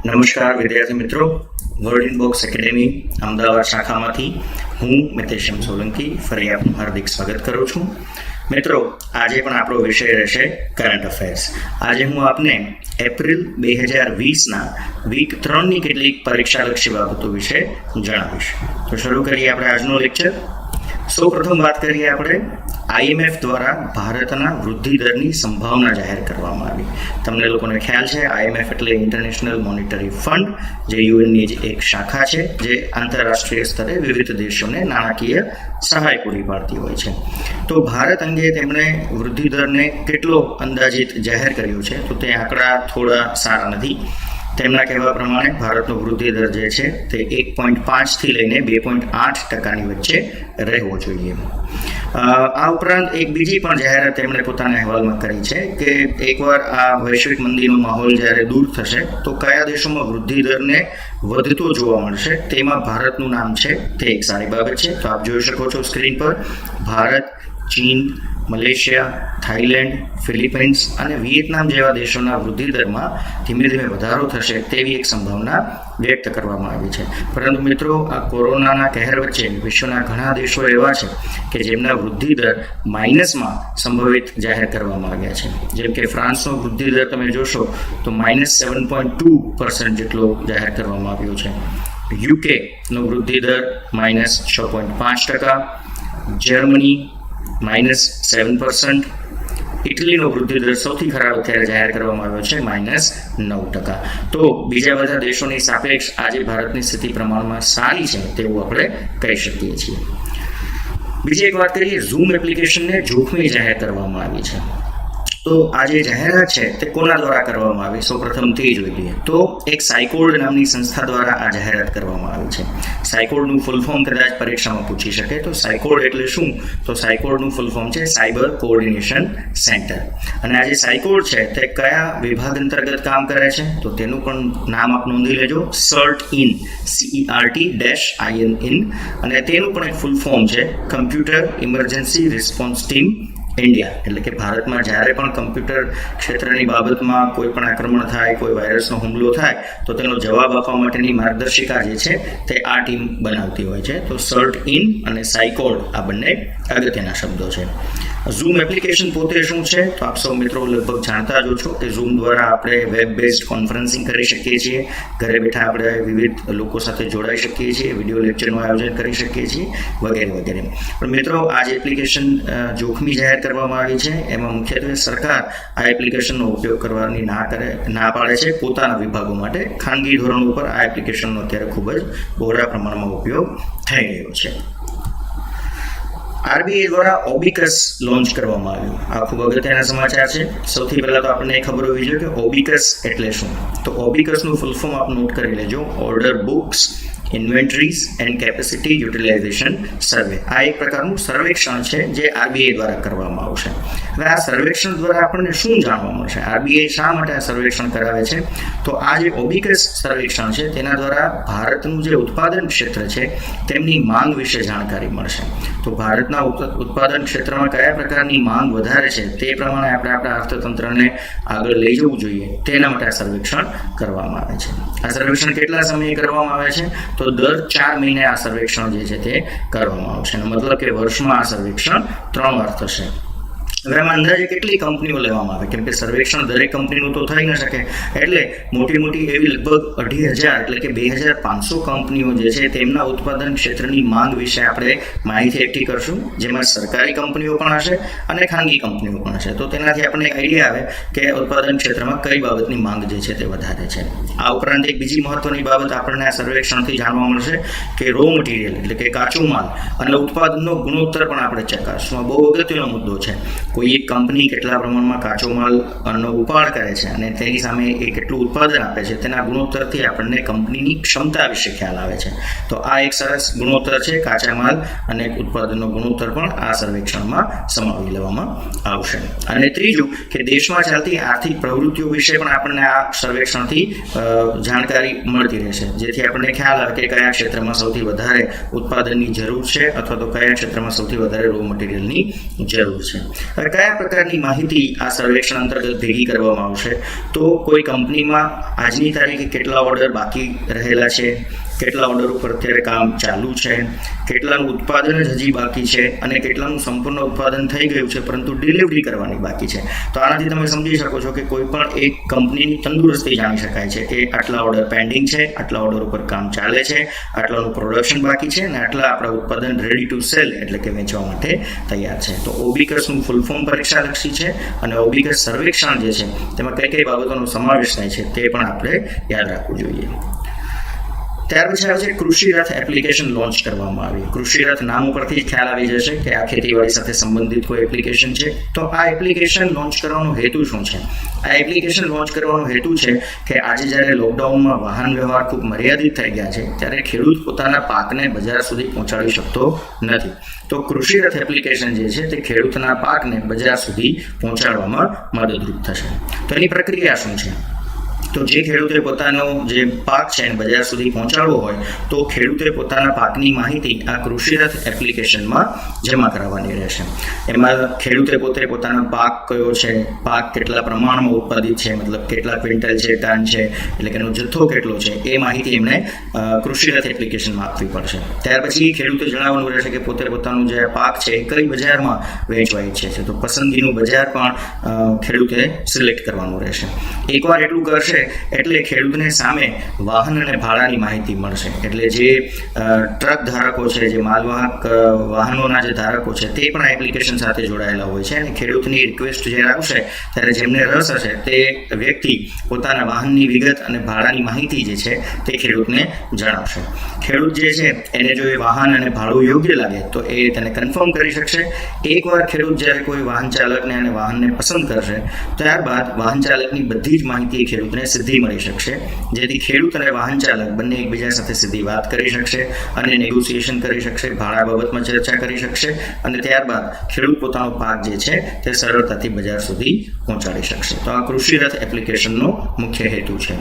નમસ્કાર વિદ્યાર્થી મિત્રો, word in box academy Ahmedabad શાખામાંથી હું મિતેશ સોલંકી ફરી આપનું હાર્દિક સ્વાગત કરું છું. મિત્રો, આજે પણ આપણો વિષય રહેશે કરંટ અફેર્સ. આજે હું આપને એપ્રિલ 2020ના વીક 3ની કેટલીક પરીક્ષાલક્ષી બાબતો વિશે જણાવીશ. તો શરૂ કરીએ આપણે આજનો લેક્ચર. સૌપ્રથમ વાત કરીએ આપણે IMF દ્વારા ભારતના વૃદ્ધિ દરની સંભાવના જાહેર કરવામાં આવી. તમને લોકોને ખ્યાલ છે, IMF એટલે ઇન્ટરનેશનલ મોનિટરી ફંડ, જે યુએનની જ એક શાખા છે, જે આંતરરાષ્ટ્રીય સ્તરે વિવિધ દેશોને નાણાકીય સહાય પૂરી પાડતી હોય છે. તો ભારત અંગે તેમણે વૃદ્ધિ દરને કેટલો અંદાજિત જાહેર કર્યો છે, તો તે આંકડા થોડા સારા નથી. તેમના કહેવા પ્રમાણે ભારતનો વૃદ્ધિ દર જે છે તે 1.5થી લઈને 2.8%ની વચ્ચે રહેવો જોઈએ. આ ઉપરાંત એક બીજી પણ જાહેરાત તેમણે પોતાના અહેવાલમાં કરી છે કે એકવાર આ વૈશ્વિક મંદીનો માહોલ જ્યારે દૂર થશે તો કયા દેશોમાં વૃદ્ધિ દરને વધતો જોવા મળશે, તેમાં ભારતનું નામ છે. તે એક સારી બાબત છે. તો આપ જોઈ શકો છો સ્ક્રીન પર, ભારત, ચીન, મલેશિયા, થાઈલેન્ડ, ફિલિપાઇન્સ અને વિયેતનામ જેવા દેશોના વૃદ્ધિ દરમાં ધીમે ધીમે વધારો થશે તેવી એક સંભાવના વ્યક્ત કરવામાં આવી છે. પરંતુ મિત્રો, આ કોરોનાના કહેર વચ્ચે વિશ્વના ઘણા દેશો એવા છે કે જેમના વૃદ્ધિ દર માઇનસમાં સંભવિત જાહેર કરવામાં આવ્યા છે. જેમ કે ફ્રાન્સનો વૃદ્ધિ દર તમે જોશો તો -7.2% જેટલો જાહેર કરવામાં આવ્યો છે. યુકેનો વૃદ્ધિ દર -6.5%, જર્મની -7%, ઇટલીનો વૃદ્ધિ દર સૌથી ખરાબ અત્યારે જાહેર કરવામાં આવ્યો છે -9%. તો બીજા બધા દેશોની સાપેક્ષ આજે ભારતની સ્થિતિ પ્રમાણમાં સારી છે તેવું આપણે કહી શકીએ છીએ. બીજી એક વાત કરીએ, ઝૂમ એપ્લિકેશનને જોખમી જાહેર કરવામાં આવી છે. તો આ જે જાહેરાત છે તે કોના દ્વારા કરવામાં આવી, સૌપ્રથમ તે જોઈ લઈએ. તો એક સાયકોડ નામની સંસ્થા દ્વારા આ જાહેરાત કરવામાં આવી છે. સાયકોડનું ફૂલ ફોર્મ કદાચ પરીક્ષામાં પૂછી શકે. તો સાયકોડ એટલે શું? તો સાયકોડનું ફૂલ ફોર્મ છે સાયબર કોઓર્ડિનેશન સેન્ટર. અને આ જે સાયકોડ છે તે કયા વિભાગ અંતર્ગત કામ કરે છે, તો તેનું પણ નામ આપ નોંધી લેજો, CERT-IN, CERT-IN. અને તેનું પણ એક ફૂલ ફોર્મ છે computer emergency response team India. એટલે કે ભારતમાં જ્યારે પણ કમ્પ્યુટર ક્ષેત્રની બાબતમાં કોઈ પણ આક્રમણ થાય, કોઈ વાયરસનો હુમલો થાય, તો તેનો જવાબ આપવા માટેની માર્ગદર્શિકા જે છે તે આ ટીમ બનાવતી હોય છે. તો CERT-IN અને સાયકોડ આ બંને અગત્યના શબ્દો છે. ઝૂમ એપ્લિકેશન પોતે શું છે, તો આપ સૌ મિત્રો લગભગ જાણતા જ છો કે ઝૂમ દ્વારા આપણે વેબ બેઝડ કોન્ફરન્સિંગ કરી શકીએ છીએ. ઘરે બેઠા આપણે વિવિધ લોકો સાથે જોડાઈ શકીએ છીએ, વિડીયો લેક્ચરનું આયોજન કરી શકીએ છીએ, વગેરે વગેરે. પણ મિત્રો, આ જે એપ્લિકેશન જોખમી જાહેર કરવામાં આવી છે, એમાં મુખ્યત્વે સરકાર આ એપ્લિકેશનનો ઉપયોગ કરવાની ના પાડે છે પોતાના વિભાગો માટે. ખાનગી ધોરણો ઉપર આ એપ્લિકેશનનો અત્યારે ખૂબ જ બહોળા પ્રમાણમાં ઉપયોગ થઈ રહ્યો છે. RBI દ્વારા ઓબિકસ લોન્ચ કરવામાં આવ્યું. આ ખૂબ અગત્યના સમાચાર છે. સૌથી પહેલા તો આપણને ખબર હોવી જોઈએ કે ઓબિકસ એટલે શું. તો ઓબિકસનું ફૂલ ફોર્મ આપ નોટ કરી લેજો, order books inventories and capacity utilisation survey. આ એક પ્રકારનું સર્વેક્ષણ છે જે RBI દ્વારા કરવામાં આવશે. હવે આ સર્વેક્ષણ દ્વારા આપણને શું જાણવા મળશે, RBI શા માટે આ સર્વેક્ષણ કરાવે છે, તો આ જે ઓબિકસ સર્વેક્ષણ છે તેના દ્વારા ભારતનું જે ઉત્પાદન ક્ષેત્ર છે તેમની માંગ વિશે જાણકારી મળશે. તો ભારતના ઉત્પાદન ક્ષેત્રમાં કયા પ્રકારની માંગ વધારે છે તે પ્રમાણે આપણે આપણા અર્થતંત્રને આગળ લઈ જવું જોઈએ, તેના માટે આ સર્વેક્ષણ કરવામાં આવે છે. આ સર્વેક્ષણ કેટલા સમયે કરવામાં આવે છે, તો દર 4 મહિને આ સર્વેક્ષણ જે છે તે કરવામાં આવશે. મતલબ કે વર્ષમાં આ સર્વેક્ષણ 3 વાર થશે. હવે આમાં અંદાજે કેટલી કંપનીઓ લેવામાં આવે, કેમ કે સર્વેક્ષણ દરેક કંપનીનું તો થઈ ન શકે, એટલે મોટી મોટી એવી લગભગ 2,500 એટલે કે 2,500 કંપનીઓ જે છે તેમના ઉત્પાદન ક્ષેત્રની માંગ વિશે આપણે માહિતી એકઠી કરશું, જેમાં સરકારી કંપનીઓ પણ હશે અને ખાનગી કંપનીઓ પણ હશે. તો તેનાથી આપણને એક આઈડિયા આવે કે ઉત્પાદન ક્ષેત્રમાં કઈ બાબતની માંગ જે છે તે વધારે છે. આ ઉપરાંત એક બીજી મહત્વની બાબત આપણને આ સર્વેક્ષણથી જાણવા મળશે કે રો મટીરિયલ એટલે કે કાચો માલ અને ઉત્પાદનનો ગુણોત્તર પણ આપણે ચકાસશું. આ બહુ અગત્યનો મુદ્દો છે. કોઈ એક કંપની કેટલા પ્રમાણમાં કાચો માલનો ઉપાડ કરે છે અને તેની સામે એ કેટલું ઉત્પાદન આપે છે, તેના ગુણોત્તરથી આપણને કંપનીની ક્ષમતા વિશે ખ્યાલ આવે છે. તો આ એક સરસ ગુણોત્તર છે, કાચા માલ અને ઉત્પાદનનો ગુણોત્તર પણ આ સર્વેક્ષણમાં સમાવી લેવામાં આવશે. અને ત્રીજું કે દેશમાં ચાલતી આર્થિક પ્રવૃત્તિઓ વિશે પણ આપણને આ સર્વેક્ષણથી જાણકારી મળતી રહેશે, જેથી આપણને ખ્યાલ આવે કે કયા ક્ષેત્રમાં સૌથી વધારે ઉત્પાદનની જરૂર છે અથવા તો કયા ક્ષેત્રમાં સૌથી વધારે રો મટીરિયલની જરૂર છે. હવે કયા પ્રકારની માહિતી આ સર્વેક્ષણ અંતર્ગત ભેગી કરવામાં આવશે? તો કોઈ કંપનીમાં આજની તારીખે કેટલા ઓર્ડર બાકી રહેલા છે, કેટલા ઓર્ડર ઉપર અત્યારે કામ ચાલુ છે, કેટલાનું ઉત્પાદન જ હજી બાકી છે અને કેટલાનું સંપૂર્ણ ઉત્પાદન થઈ ગયું છે પરંતુ ડિલિવરી કરવાની બાકી છે. તો આનાથી તમે સમજી શકો છો કે કોઈ પણ એક કંપનીની તંદુરસ્તી જાણી શકાય છે કે આટલા ઓર્ડર પેન્ડિંગ છે, આટલા ઓર્ડર ઉપર કામ ચાલે છે, આટલાનું પ્રોડક્શન બાકી છે અને આટલા આપણા ઉત્પાદન રેડી ટુ સેલ એટલે કે વેચવા માટે તૈયાર છે. તો ઓબીકસનું ફૂલ ફોર્મ પરીક્ષાલક્ષી છે અને ઓબીકસ સર્વેક્ષણ જે છે તેમાં કઈ કઈ બાબતોનો સમાવેશ થાય છે તે પણ આપણે યાદ રાખવું જોઈએ. ત્યાર પછી આવે છે કૃષિ રથ એપ્લિકેશન લોન્ચ કરવામાં આવી. કૃષિ રથ નામ ઉપરથી જ ખ્યાલ આવી જશે કે આ ખેતીવાડી સાથે સંબંધિત કોઈ એપ્લિકેશન છે. તો આ એપ્લિકેશન લોન્ચ કરવાનો હેતુ શું છે? આ એપ્લિકેશન લોન્ચ કરવાનો હેતુ છે કે આજે જ્યારે લોકડાઉનમાં વાહન વ્યવહાર ખૂબ મર્યાદિત થઈ ગયા છે ત્યારે ખેડૂત પોતાના પાકને બજાર સુધી પહોંચાડી શકતો નથી. તો કૃષિ રથ એપ્લિકેશન જે છે તે ખેડૂતના પાકને બજાર સુધી પહોંચાડવામાં મદદરૂપ થશે. તો એની પ્રક્રિયા શું છે? તો જે ખેડૂતે પોતાનો જે પાક છે એને બજાર સુધી પહોંચાડવો હોય તો ખેડૂતે પોતાના પાકની માહિતી આ કૃષિ રથ એપ્લિકેશનમાં જમા કરાવવાની રહેશે. એમાં ખેડૂતે પોતે પોતાનો પાક કયો છે, પાક કેટલા પ્રમાણમાં ઉત્પાદિત છે, મતલબ કેટલા ક્વિન્ટલ છે, ટન છે, એટલે કે એનો જથ્થો કેટલો છે, એ માહિતી એમને કૃષિ રથ એપ્લિકેશનમાં આપવી પડશે. ત્યાર પછી ખેડૂતે જણાવવાનું રહેશે કે પોતે પોતાનું જે પાક છે એ કઈ બજારમાં વેચવા ઈચ્છે છે. તો પસંદગીનું બજાર પણ ખેડૂતે સિલેક્ટ કરવાનું રહેશે. એકવાર એટલું કરશે એટલે ખેડૂતને સામે વાહન અને ભાડાની માહિતી મળશે. એટલે જે ટ્રક ધારકો છે, જે માલવાહક વાહનોના જે ધારકો છે તે પણ આ એપ્લિકેશન સાથે જોડાયેલા હોય છે અને ખેડૂતની રિક્વેસ્ટ જ્યારે આવશે ત્યારે જેમને રસ હશે તે વ્યક્તિ પોતાના વાહનની વિગત અને ભાડાની માહિતી જે છે તે ખેડૂતને જણાવશે. ખેડૂત જે છે એને જો એ વાહન અને ભાડું યોગ્ય લાગે તો એ તેને કન્ફર્મ કરી શકશે. એકવાર ખેડૂત જ્યારે કોઈ વાહન ચાલકને અને વાહનને પસંદ કરશે ત્યારબાદ વાહન ચાલકની બધી જ માહિતી ખેડૂતને સીધી મળી શકશે, જેથી ખેડૂત અને વાહન ચાલક બંને એકબીજા સાથે સીધી વાત કરી શકશે અને નેગોશિએશન કરી શકશે, ભાડા બાબતમાં ચર્ચા કરી શકશે અને ત્યારબાદ ખેડૂત પોતાનો પાક જે છે તે સરળતાથી બજાર સુધી પહોંચાડી શકશે. તો આ કૃષિ રથ એપ્લિકેશનનો મુખ્ય હેતુ છે.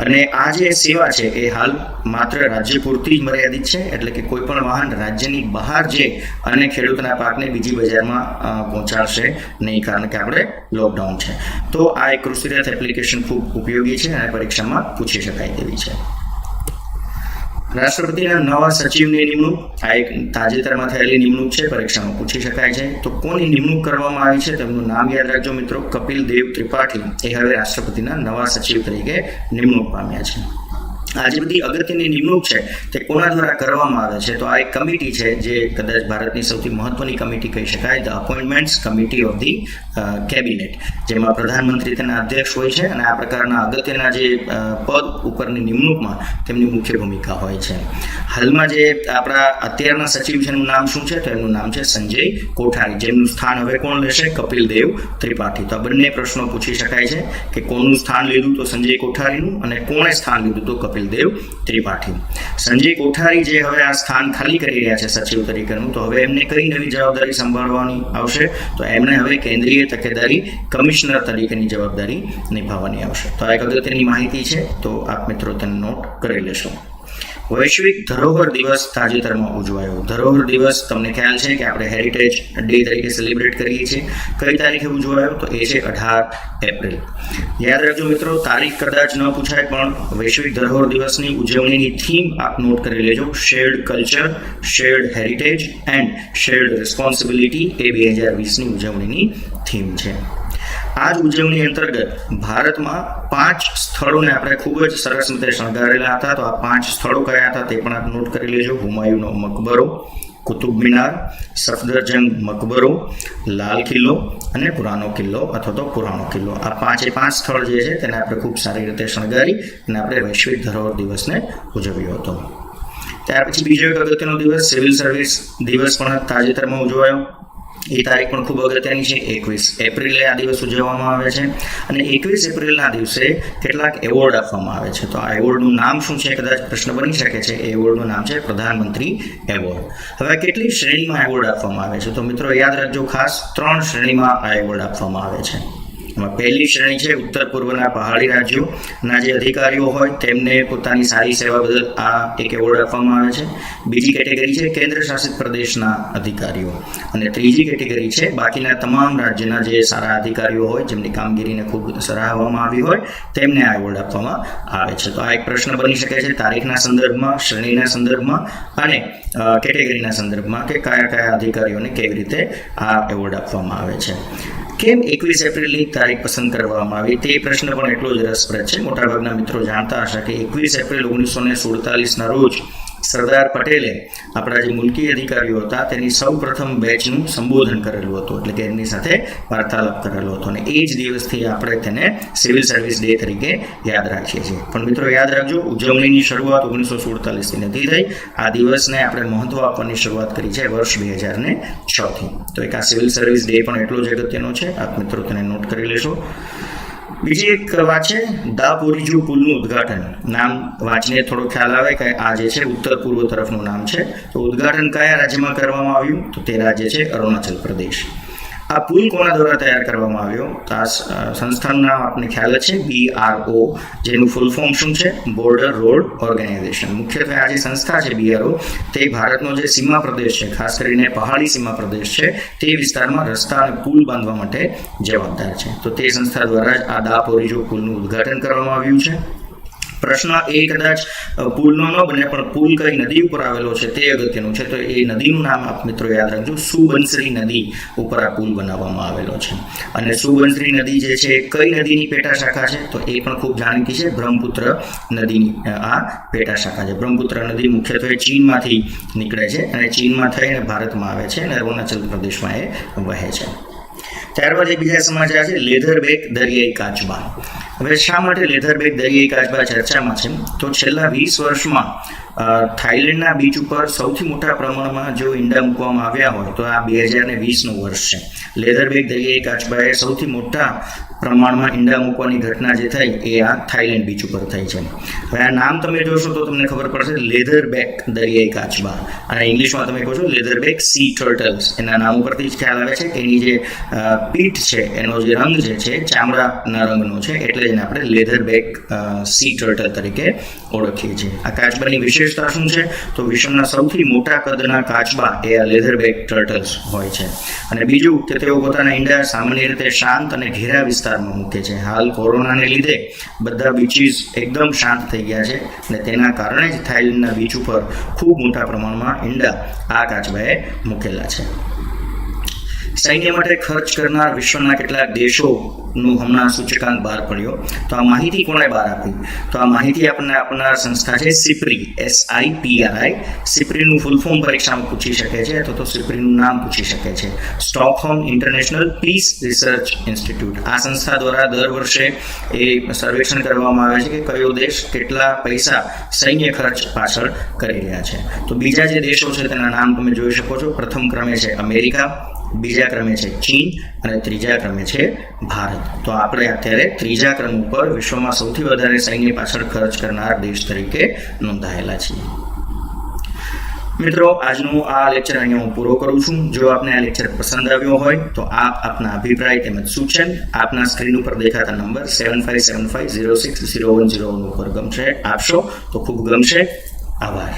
અને આ જે સેવા છે એ હાલ માત્ર રાજ્ય પૂરતી જ મર્યાદિત છે, એટલે કે કોઈ પણ વાહન રાજ્યની બહાર જઈ અને ખેડૂતના પાકને બીજી બજારમાં પહોંચાડશે નહીં, કારણ કે આપણે લોકડાઉન છે. તો આ એક કૃષિ રથ એપ્લિકેશન ખૂબ ઉપયોગી છે અને પરીક્ષામાં પૂછી શકાય તેવી છે. રાષ્ટ્રપતિના નવા સચિવની નિમણૂક. આ એક તાજેતરમાં થયેલી નિમણૂક છે, પરીક્ષામાં પૂછી શકાય છે. તો કોની નિમણૂક કરવામાં આવી છે તેમનું નામ યાદ રાખજો મિત્રો. કપિલ દેવ ત્રિપાઠી એ હવે રાષ્ટ્રપતિના નવા સચિવ તરીકે નિમણૂક પામ્યા છે. આ જે બધી અગત્યની નિમણૂક છે તે કોના દ્વારા કરવામાં આવે છે? તો આ એક કમિટી છે જે કદાચ ભારતની સૌથી મહત્વની કમિટી કહી શકાય, the appointments committee of the cabinet, જેમાં પ્રધાનમંત્રી તેના અધ્યક્ષ હોય છે અને આ પ્રકારના અગત્યના જે પદ ઉપરની નિમણૂકમાં તેમની મુખ્ય ભૂમિકા હોય છે. હાલમાં જે આપણા અત્યારના સચિવ છે એનું નામ શું છે? તો એમનું નામ છે સંજય કોઠારી, જેમનું સ્થાન હવે કોણ લેશે? કપિલ દેવ ત્રિપાઠી. તો આ બંને પ્રશ્નો પૂછી શકાય છે કે કોનું સ્થાન લીધું? તો સંજય કોઠારીનું. અને કોણે સ્થાન લીધું? તો કપિલ દેવ ત્રિપાઠી. સંજય કોઠારી જે હવે આ સ્થાન ખાલી કરી રહ્યા છે સચિવ તરીકેનું, તો હવે એમને કઈ નવી જવાબદારી સંભાળવાની આવશે? તો એમને હવે કેન્દ્રીય તકેદારી કમિશનર તરીકેની જવાબદારી નિભાવવાની આવશે. તો આ એક અગત્યની માહિતી છે, તો આપ મિત્રો તેને નોટ કરી લેશો. વૈશ્વિક ધરોહર દિવસ તાજેતરમાં ઉજવાયો. ધરોહર દિવસ તમને ખ્યાલ છે કે આપણે હેરિટેજ ડે તરીકે સેલિબ્રેટ કરીએ છીએ. કઈ તારીખે ઉજવાયો? તો એ છે 18 એપ્રિલ. યાદ રાખજો મિત્રો, તારીખ કદાચ ન પૂછાય પણ વૈશ્વિક ધરોહર દિવસની ઉજવણીની થીમ આપ નોટ કરી લેજો. Shared culture, shared heritage and shared responsibility એ 2020ની ઉજવણીની થીમ છે. આ જ ઉજવણી અંતર્ગત ભારતમાં 5 સ્થળોને આપણે ખૂબ જ સરસ રીતે શણગારેલા હતા. તો આ 5 સ્થળો કયા હતા તે પણ આપ નોટ કરી લેજો. હુમાયુનો મકબરો, કુતુબ મિનાર, સફદરજંગ મકબરો, લાલ કિલ્લો અને પુરાનો કિલ્લો અથવા તો પુરાણો કિલ્લો. આ 5 સ્થળ જે છે તેને આપણે ખૂબ સારી રીતે શણગારી અને આપણે વૈશ્વિક ધરોહર દિવસને ઉજવ્યો હતો. ત્યાર પછી બીજો એક અગત્યનો દિવસ સિવિલ સર્વિસ દિવસ પણ તાજેતરમાં ઉજવાયો. એ તારીખ પણ ખૂબ અગત્યની છે. 21 એપ્રિલે આ દિવસ ઉજવવામાં આવે છે અને 21 એપ્રિલના દિવસે કેટલાક એવોર્ડ આપવામાં આવે છે. તો આ એવોર્ડનું નામ શું છે? કદાચ પ્રશ્ન બની શકે છે. એ એવોર્ડનું નામ છે પ્રધાનમંત્રી એવોર્ડ. હવે કેટલી શ્રેણીમાં એવોર્ડ આપવામાં આવે છે? તો મિત્રો યાદ રાખજો ખાસ, 3 શ્રેણીમાં આ એવોર્ડ આપવામાં આવે છે. એમાં પહેલી શ્રેણી છે ઉત્તર પૂર્વના પહાડી રાજ્યોના જે અધિકારીઓ હોય તેમને પોતાની સારી સેવા બદલ આ એક એવોર્ડ આપવામાં આવે છે. બીજી કેટેગરી છે કેન્દ્ર શાસિત પ્રદેશના અધિકારીઓ, અને ત્રીજી કેટેગરી છે બાકીના તમામ રાજ્યના જે સારા અધિકારીઓ હોય જેમની કામગીરીને ખૂબ સરાહવામાં આવી હોય તેમને આ એવોર્ડ આપવામાં આવે છે. તો આ એક પ્રશ્ન બની શકે છે તારીખના સંદર્ભમાં, શ્રેણીના સંદર્ભમાં અને કેટેગરીના સંદર્ભમાં કે કયા અધિકારીઓને કેવી રીતે આ એવોર્ડ આપવામાં આવે છે. કેમ 21 એપ્રિલની તારીખ પસંદ કરવામાં આવી તે પ્રશ્ન પણ એટલો જ રસપ્રદ છે. મોટાભાગના મિત્રો જાણતા હશે કે 21 એપ્રિલ 1947ના રોજ સરદાર પટેલે આપણા જે મુલકી અધિકારીઓ હતા તેની સૌ પ્રથમ બેચનું સંબોધન કરેલું હતું, એટલે કે એમની સાથે વાર્તાલાપ કરેલો હતો, અને એ જ દિવસથી આપણે તેને સિવિલ સર્વિસ ડે તરીકે યાદ રાખીએ છીએ. પણ મિત્રો યાદ રાખજો, ઉજવણીની શરૂઆત 1947થી નથી થઈ. આ દિવસને આપણે મહત્વ આપવાની શરૂઆત કરી છે વર્ષ 2006થી. તો એક આ સિવિલ સર્વિસ ડે પણ એટલો જ અગત્યનો છે, આપ મિત્રો તેને નોટ કરી લેશો. બીજી એક વાત છે દાપોરીજો પુલનું ઉદ્ઘાટન. નામ વાંચીને થોડો ખ્યાલ આવે કે આ જે છે ઉત્તર પૂર્વ તરફનું નામ છે. તો ઉદ્ઘાટન કયા રાજ્યમાં કરવામાં આવ્યું? તો તે રાજ્ય છે અરુણાચલ પ્રદેશ. આ પુલ કોના દ્વારા તૈયાર કરવામાં આવ્યો? તો આ સંસ્થાનું નામ આપને ખ્યાલ છે BRO, જેનું ફૂલ ફોર્મ શું છે? Border Road Organisation. મુખ્યત્વે આ જે સંસ્થા છે BRO તે ભારતનો જે સીમા પ્રદેશ છે, ખાસ કરીને પહાડી સીમા પ્રદેશ છે, તે વિસ્તારમાં રસ્તા અને પુલ બાંધવા માટે જવાબદાર છે. તો તે સંસ્થા દ્વારા જ આ દાપોરીજો પુલનું ઉદ્ઘાટન કરવામાં આવ્યું છે. પ્રશ્ન એ કદાચ પુલનો ન બને પણ પુલ કઈ નદી ઉપર આવેલો છે તે અગત્યનું છે. તો એ નદીનું નામ આપ મિત્રો યાદ રાખજો, સુબનસિરી નદી ઉપર આ પુલ બનાવવામાં આવેલો છે. અને સુબનસિરી નદી જે છે કઈ નદીની પેટા શાખા છે? તો એ પણ ખૂબ જાણીતી છે, બ્રહ્મપુત્ર નદીની આ પેટા શાખા છે. બ્રહ્મપુત્ર નદી મુખ્યત્વે ચીનમાંથી નીકળે છે અને ચીનમાં થઈને ભારતમાં આવે છે અને અરુણાચલ પ્રદેશમાં એ વહે છે. ત્યારબાદ એક બીજા સમાચાર છે લેધરબેક દરિયાઈ કાચબા. હવે શા માટે લેધરબેક દરિયાઈ કાચબા ચર્ચામાં છે? તો છેલ્લા 20 વર્ષમાં થાઈલેન્ડના બીચ ઉપર સૌથી મોટા પ્રમાણમાં જો ઈંડા મૂકવામાં આવ્યા હોય તો આ 2020નું વર્ષ છે. લેધરબેક દરિયાઈ કાચબાએ સૌથી મોટા પ્રમાણમાં ઈંડા મૂકવાની ઘટના જે થઈ એ આ થાઈલેન્ડ બીચ ઉપર થઈ છે. હવે આ નામ તમે જોશો તો તમને ખબર પડશે, લેધરબેક દરિયાઈ કાચબા, અને ઇંગ્લિશમાં તમે કહો છો લેધરબેક સી ટર્ટલ્સ. એના નામ ઉપરથી જ ખ્યાલ આવે છે કે એની જે પીઠ છે એનો જે રંગ જે છે ચામડાના રંગનો છે, એટલે એને આપણે લેધરબેક સી ટર્ટલ તરીકે ઓળખીએ છીએ. આ કાચબાની વિશેષતા શું છે? તો વિશ્વના સૌથી મોટા કદના કાચબા એ આ લેધરબેક ટર્ટલ્સ હોય છે. અને બીજું કે તેઓ પોતાના ઈંડા સામાન્ય રીતે શાંત અને ઘેરા વિસ્તારમાં મૂકે છે. હાલ કોરોનાને લીધે બધા બીચીસ એકદમ શાંત થઈ ગયા છે અને તેના કારણે જ થાઈલેન્ડના બીચ ઉપર ખૂબ મોટા પ્રમાણમાં ઈંડા આ કાચબાએ મૂકેલા છે. સૈન્ય માટે ખર્ચ કરનાર વિશ્વના કેટલાક દેશોનું હમણાં સૂચકાંક બહાર પડ્યો. તો આ માહિતી કોણે બહાર આપી? તો આ માહિતી આપણને આપનાર સંસ્થા છે SIPRI, SIPRI. SIPRIનું ફૂલ ફોર્મ પરીક્ષામાં પૂછી શકે છે, અથવા તો SIPRIનું નામ પૂછી શકે છે. Stockholm International Peace Research Institute. આ સંસ્થા દ્વારા દર વર્ષે એ સર્વેક્ષણ કરવામાં આવે છે કે કયો દેશ કેટલા પૈસા સૈન્ય ખર્ચ પાછળ કરી રહ્યા છે. તો બીજા જે દેશો છે તેના નામ તમે જોઈ શકો છો. પ્રથમ ક્રમે છે અમેરિકા, બીજા ક્રમે છે ચીન અને ત્રીજા ક્રમે છે ભારત. તો આપણે અત્યારે ત્રીજા ક્રમ ઉપર વિશ્વમાં સૌથી વધારે સૈન્ય પાછળ ખર્ચ કરનાર દેશ તરીકે નોંધાયેલા છીએ. મિત્રો, આજનું આ લેક્ચર અહીંયા હું પૂરો કરું છું. જો આપને આ લેક્ચર પસંદ આવ્યો હોય તો આપ આપના અભિપ્રાય તેમજ સૂચન આપના સ્ક્રીન ઉપર દેખાતા નંબર 7575060101 ઉપર આપશો તો ખૂબ ગમશે. આભાર.